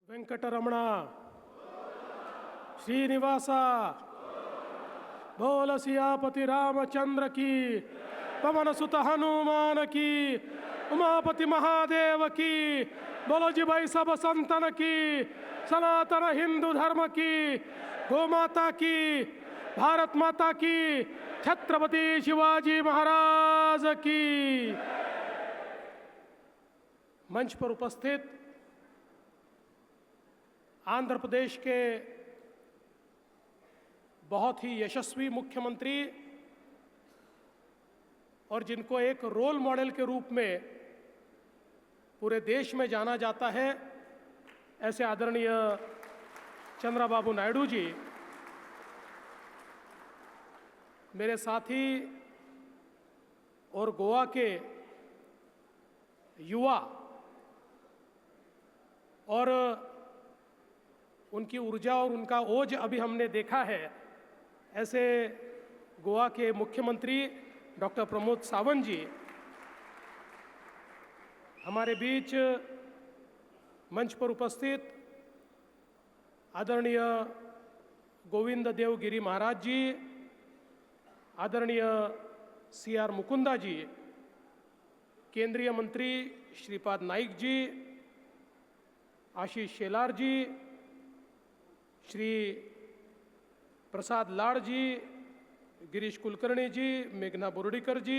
వెంకటరమణ శ్రీనివాస बोल सियापति रामचंद्र की पवन सुत हनुमान की उमापति महादेव की बोलो जी भाई सब संतन की सनातन हिंदू धर्म की गौ माता की भारत माता की छत्रपति शिवाजी महाराज की। मंच पर उपस्थित आंध्र प्रदेश के बहुत ही यशस्वी मुख्यमंत्री और जिनको एक रोल मॉडल के रूप में पूरे देश में जाना जाता है, ऐसे आदरणीय चंद्रबाबू नायडू जी, मेरे साथी और गोवा के युवा और उनकी ऊर्जा और उनका ओज अभी हमने देखा है, ऐसे गोवा के मुख्यमंत्री डॉक्टर प्रमोद सावंत जी हमारे बीच मंच पर उपस्थित आदरणीय गोविंद देव गिरी महाराज जी, आदरणीय CR मुकुंदा जी, केंद्रीय मंत्री श्रीपाद नाइक जी, आशीष शेलार जी, श्री प्रसाद लाड़ जी, गिरीश कुलकर्णी जी, मेघना बोर्डीकर जी,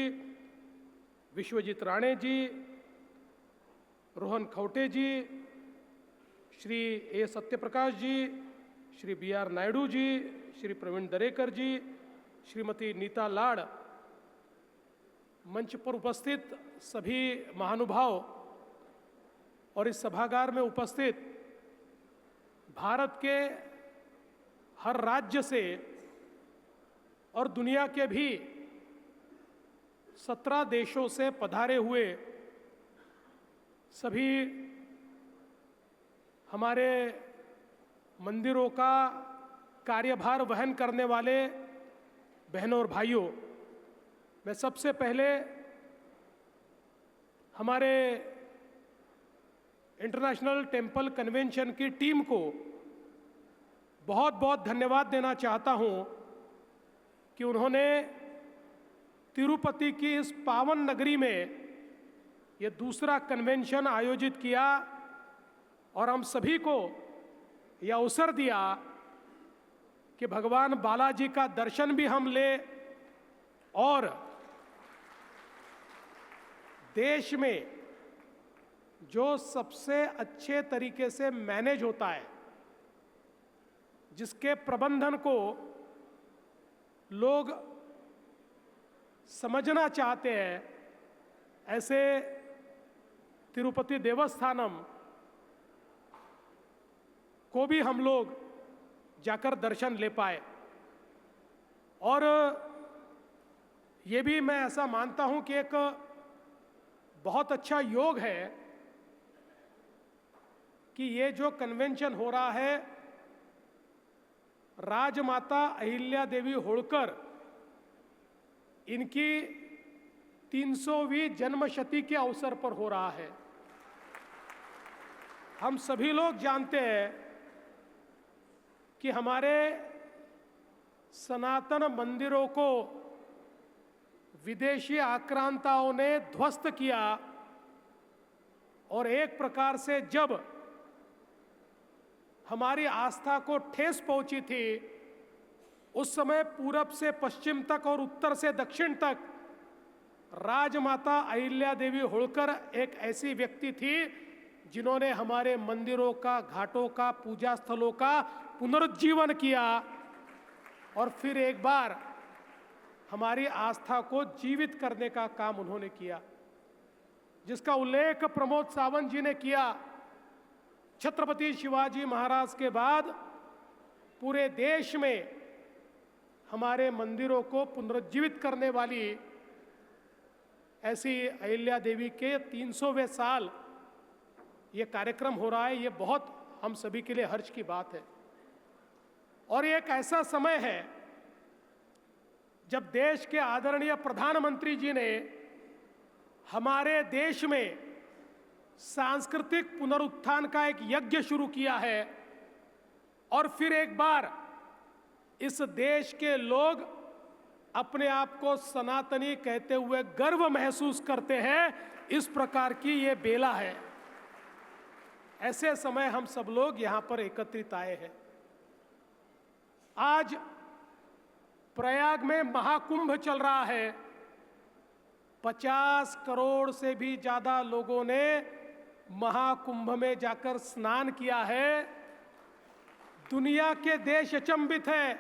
विश्वजीत राणे जी, रोहन खौटे जी, Shri A Satyaprakash ji, Shri BR Naidu ji, Shri Pravin Darekar जी, श्रीमती नीता लाड़, मंच पर उपस्थित सभी महानुभाव और इस सभागार में उपस्थित भारत के हर राज्य से और दुनिया के भी 17 देशों से पधारे हुए सभी हमारे मंदिरों का कार्यभार वहन करने वाले बहनों और भाइयों, मैं सबसे पहले हमारे इंटरनेशनल टेम्पल कन्वेंशन की टीम को बहुत बहुत धन्यवाद देना चाहता हूं कि उन्होंने तिरुपति की इस पावन नगरी में ये दूसरा कन्वेंशन आयोजित किया और हम सभी को यह अवसर दिया कि भगवान बालाजी का दर्शन भी हम ले और देश में जो सबसे अच्छे तरीके से मैनेज होता है, जिसके प्रबंधन को लोग समझना चाहते हैं, ऐसे तिरुपति देवस्थानम को भी हम लोग जाकर दर्शन ले पाए। और ये भी मैं ऐसा मानता हूं कि एक बहुत अच्छा योग है कि ये जो कन्वेंशन हो रहा है, राजमाता अहिल्या देवी होळकर इनकी 300वीं जन्मशती के अवसर पर हो रहा है। हम सभी लोग जानते हैं कि हमारे सनातन मंदिरों को विदेशी आक्रांताओं ने ध्वस्त किया और एक प्रकार से जब हमारी आस्था को ठेस पहुंची थी, उस समय पूरब से पश्चिम तक और उत्तर से दक्षिण तक राजमाता अहिल्या देवी होळकर एक ऐसी व्यक्ति थी जिन्होंने हमारे मंदिरों का, घाटों का, पूजा स्थलों का पुनरुज्जीवन किया और फिर एक बार हमारी आस्था को जीवित करने का काम उन्होंने किया, जिसका उल्लेख प्रमोद सावंत जी ने किया। छत्रपति शिवाजी महाराज के बाद पूरे देश में हमारे मंदिरों को पुनरुज्जीवित करने वाली ऐसी अहिल्या देवी के 300वें साल ये कार्यक्रम हो रहा है। ये बहुत हम सभी के लिए हर्ष की बात है और ये एक ऐसा समय है जब देश के आदरणीय प्रधानमंत्री जी ने हमारे देश में सांस्कृतिक पुनरुत्थान का एक यज्ञ शुरू किया है और फिर एक बार इस देश के लोग अपने आप को सनातनी कहते हुए गर्व महसूस करते हैं। इस प्रकार की ये बेला है। ऐसे समय हम सब लोग यहां पर एकत्रित आए हैं। आज प्रयाग में महाकुंभ चल रहा है। 50 करोड़ से भी ज्यादा लोगों ने महाकुंभ में जाकर स्नान किया है। दुनिया के देश अचंभित हैं।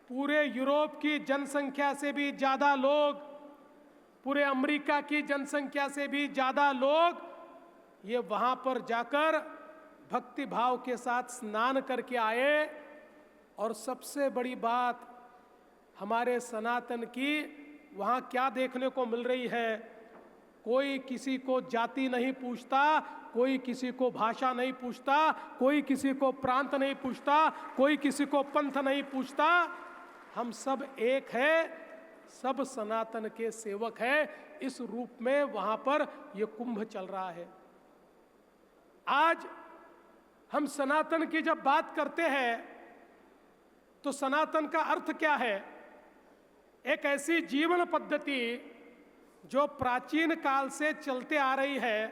पूरे यूरोप की जनसंख्या से भी ज्यादा लोग, पूरे अमेरिका की जनसंख्या से भी ज्यादा लोग ये वहां पर जाकर भक्ति भाव के साथ स्नान करके आए। और सबसे बड़ी बात हमारे सनातन की वहां क्या देखने को मिल रही है, कोई किसी को जाति नहीं पूछता, कोई किसी को भाषा नहीं पूछता, कोई किसी को प्रांत नहीं पूछता, कोई किसी को पंथ नहीं पूछता। हम सब एक है, सब सनातन के सेवक हैं। इस रूप में वहां पर यह कुंभ चल रहा है। आज हम सनातन की जब बात करते हैं तो सनातन का अर्थ क्या है? एक ऐसी जीवन पद्धति जो प्राचीन काल से चलते आ रही है,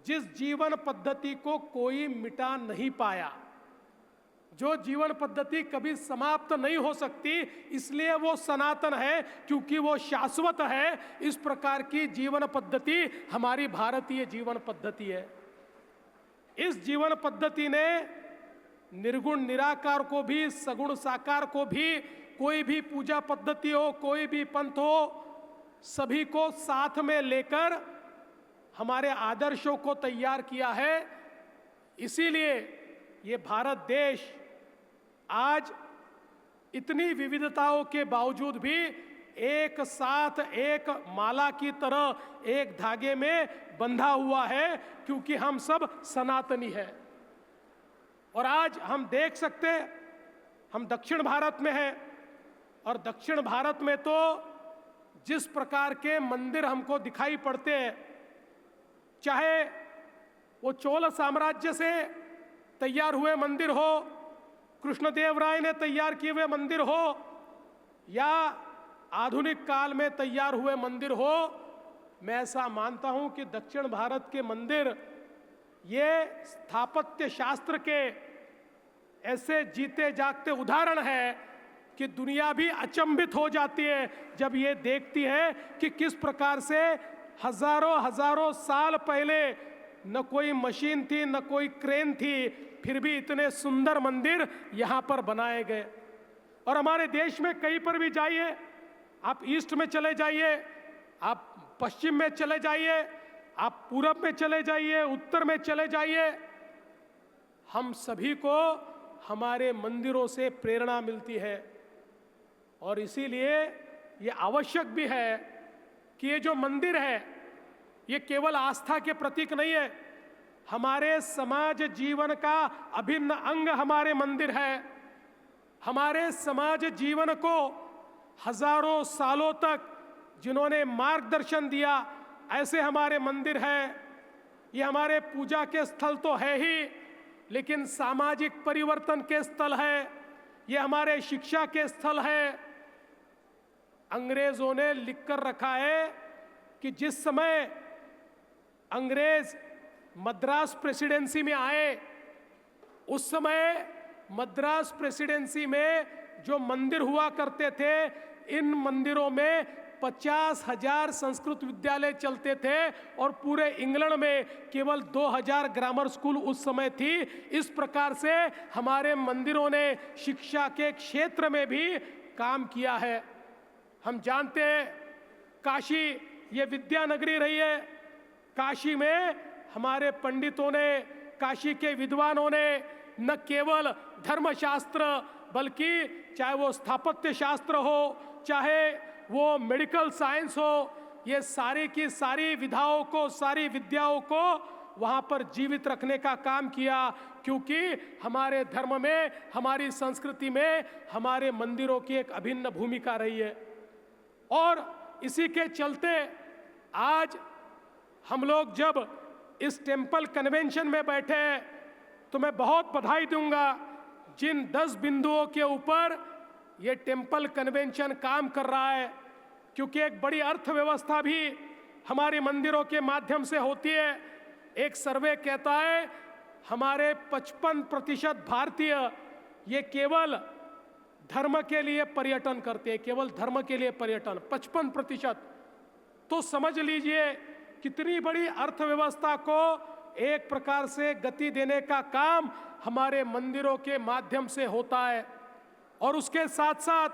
जिस जीवन पद्धति को कोई मिटा नहीं पाया, जो जीवन पद्धति कभी समाप्त नहीं हो सकती, इसलिए वो सनातन है, क्योंकि वो शाश्वत है। इस प्रकार की जीवन पद्धति हमारी भारतीय जीवन पद्धति है। इस जीवन पद्धति ने निर्गुण निराकार को भी, सगुण साकार को भी, कोई भी पूजा पद्धति हो, कोई भी पंथ हो, सभी को साथ में लेकर हमारे आदर्शों को तैयार किया है। इसीलिए ये भारत देश आज इतनी विविधताओं के बावजूद भी एक साथ, एक माला की तरह, एक धागे में बंधा हुआ है, क्योंकि हम सब सनातनी हैं। और आज हम देख सकते, हम दक्षिण भारत में हैं और दक्षिण भारत में तो जिस प्रकार के मंदिर हमको दिखाई पड़ते हैं, चाहे वो चोल साम्राज्य से तैयार हुए मंदिर हो, कृष्णदेव राय ने तैयार किए हुए मंदिर हो, या आधुनिक काल में तैयार हुए मंदिर हो, मैं ऐसा मानता हूं कि दक्षिण भारत के मंदिर ये स्थापत्य शास्त्र के ऐसे जीते जागते उदाहरण है कि दुनिया भी अचंभित हो जाती है जब ये देखती है कि किस प्रकार से हजारों हजारों साल पहले न कोई मशीन थी, न कोई क्रेन थी, फिर भी इतने सुंदर मंदिर यहाँ पर बनाए गए। और हमारे देश में कहीं पर भी जाइए, आप ईस्ट में चले जाइए, आप पश्चिम में चले जाइए, आप पूरब में चले जाइए, उत्तर में चले जाइए, हम सभी को हमारे मंदिरों से प्रेरणा मिलती है। और इसीलिए ये आवश्यक भी है कि ये जो मंदिर है ये केवल आस्था के प्रतीक नहीं है, हमारे समाज जीवन का अभिन्न अंग हमारे मंदिर है। हमारे समाज जीवन को हजारों सालों तक जिन्होंने मार्गदर्शन दिया, ऐसे हमारे मंदिर है। ये हमारे पूजा के स्थल तो है ही, लेकिन सामाजिक परिवर्तन के स्थल है, ये हमारे शिक्षा के स्थल है। अंग्रेजों ने लिखकर रखा है कि जिस समय अंग्रेज मद्रास प्रेसिडेंसी में आए, उस समय मद्रास प्रेसिडेंसी में जो मंदिर हुआ करते थे, इन मंदिरों में 50,000 संस्कृत विद्यालय चलते थे और पूरे इंग्लैंड में केवल 2,000 ग्रामर स्कूल उस समय थी। इस प्रकार से हमारे मंदिरों ने शिक्षा के क्षेत्र में भी काम किया है। हम जानते हैं काशी ये विद्या नगरी रही है। काशी में हमारे पंडितों ने, काशी के विद्वानों ने न केवल धर्मशास्त्र, बल्कि चाहे वो स्थापत्य शास्त्र हो, चाहे वो मेडिकल साइंस हो, ये सारी की सारी विधाओं को, सारी विद्याओं को वहाँ पर जीवित रखने का काम किया, क्योंकि हमारे धर्म में, हमारी संस्कृति में हमारे मंदिरों की एक अभिन्न भूमिका रही है। और इसी के चलते आज हम लोग जब इस टेम्पल कन्वेंशन में बैठे तो मैं बहुत बधाई दूंगा जिन 10 बिंदुओं के ऊपर ये टेम्पल कन्वेंशन काम कर रहा है, क्योंकि एक बड़ी अर्थव्यवस्था भी हमारे मंदिरों के माध्यम से होती है। एक सर्वे कहता है हमारे 55% भारतीय ये केवल धर्म के लिए पर्यटन करते हैं, केवल धर्म के लिए पर्यटन 55%। तो समझ लीजिए कितनी बड़ी अर्थव्यवस्था को एक प्रकार से गति देने का काम हमारे मंदिरों के माध्यम से होता है। और उसके साथ साथ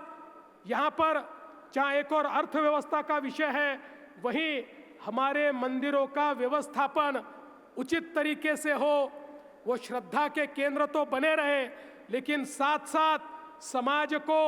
यहाँ पर जहाँ एक और अर्थव्यवस्था का विषय है, वहीं हमारे मंदिरों का व्यवस्थापन उचित तरीके से हो, वो श्रद्धा के केंद्र तो बने रहे, लेकिन साथ साथ समाज को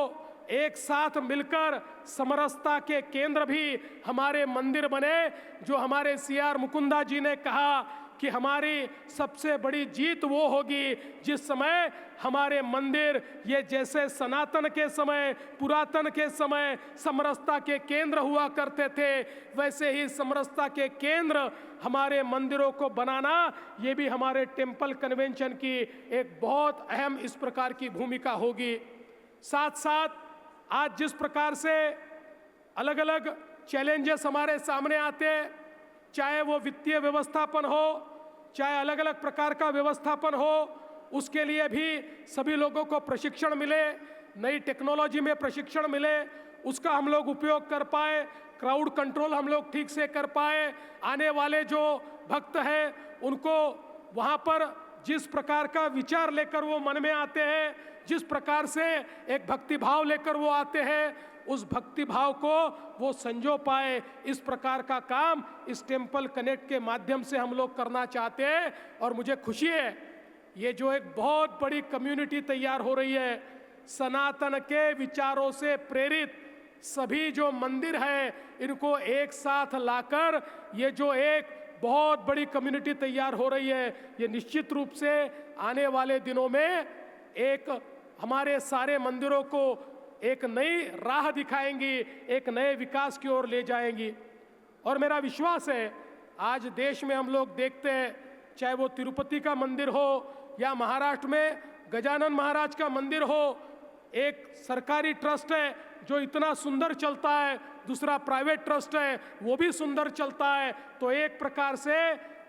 एक साथ मिलकर समरसता के केंद्र भी हमारे मंदिर बने। जो हमारे CR मुकुंदा जी ने कहा कि हमारी सबसे बड़ी जीत वो होगी जिस समय हमारे मंदिर ये जैसे सनातन के समय, पुरातन के समय समरसता के केंद्र हुआ करते थे, वैसे ही समरसता के केंद्र हमारे मंदिरों को बनाना, ये भी हमारे टेम्पल कन्वेंशन की एक बहुत अहम इस प्रकार की भूमिका होगी। साथ साथ आज जिस प्रकार से अलग अलग चैलेंजेस हमारे सामने आते हैं, चाहे वो वित्तीय व्यवस्थापन हो, चाहे अलग अलग प्रकार का व्यवस्थापन हो, उसके लिए भी सभी लोगों को प्रशिक्षण मिले, नई टेक्नोलॉजी में प्रशिक्षण मिले, उसका हम लोग उपयोग कर पाए, क्राउड कंट्रोल हम लोग ठीक से कर पाए, आने वाले जो भक्त हैं उनको वहाँ पर जिस प्रकार का विचार लेकर वो मन में आते हैं, जिस प्रकार से एक भक्ति भाव लेकर वो आते हैं, उस भक्ति भाव को वो संजो पाए, इस प्रकार का काम इस टेम्पल कनेक्ट के माध्यम से हम लोग करना चाहते हैं। और मुझे खुशी है ये जो एक बहुत बड़ी कम्युनिटी तैयार हो रही है, सनातन के विचारों से प्रेरित सभी जो मंदिर हैं इनको एक साथ लाकर ये जो एक बहुत बड़ी कम्युनिटी तैयार हो रही है, ये निश्चित रूप से आने वाले दिनों में एक हमारे सारे मंदिरों को एक नई राह दिखाएंगी, एक नए विकास की ओर ले जाएंगी। और मेरा विश्वास है आज देश में हम लोग देखते हैं, चाहे वो तिरुपति का मंदिर हो या महाराष्ट्र में गजानन महाराज का मंदिर हो, एक सरकारी ट्रस्ट है जो इतना सुंदर चलता है, दूसरा प्राइवेट ट्रस्ट है वो भी सुंदर चलता है। तो एक प्रकार से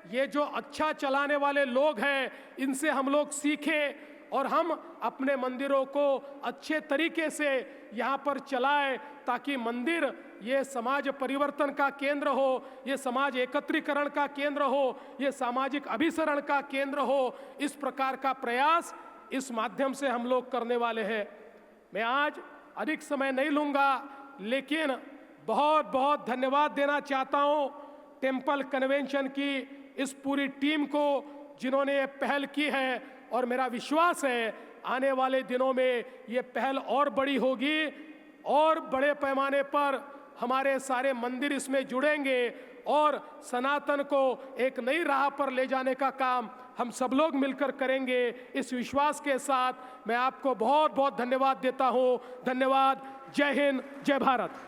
ये जो अच्छा चलाने वाले लोग हैं इनसे हम लोग सीखें और हम अपने मंदिरों को अच्छे तरीके से यहाँ पर चलाएं, ताकि मंदिर ये समाज परिवर्तन का केंद्र हो, ये समाज एकत्रीकरण का केंद्र हो, ये सामाजिक अभिसरण का केंद्र हो। इस प्रकार का प्रयास इस माध्यम से हम लोग करने वाले हैं। मैं आज अधिक समय नहीं लूँगा, लेकिन बहुत बहुत धन्यवाद देना चाहता हूँ टेम्पल कन्वेंशन की इस पूरी टीम को जिन्होंने ये पहल की है। और मेरा विश्वास है आने वाले दिनों में ये पहल और बड़ी होगी और बड़े पैमाने पर हमारे सारे मंदिर इसमें जुड़ेंगे और सनातन को एक नई राह पर ले जाने का काम हम सब लोग मिलकर करेंगे। इस विश्वास के साथ मैं आपको बहुत बहुत धन्यवाद देता हूँ। धन्यवाद। जय हिंद, जय भारत।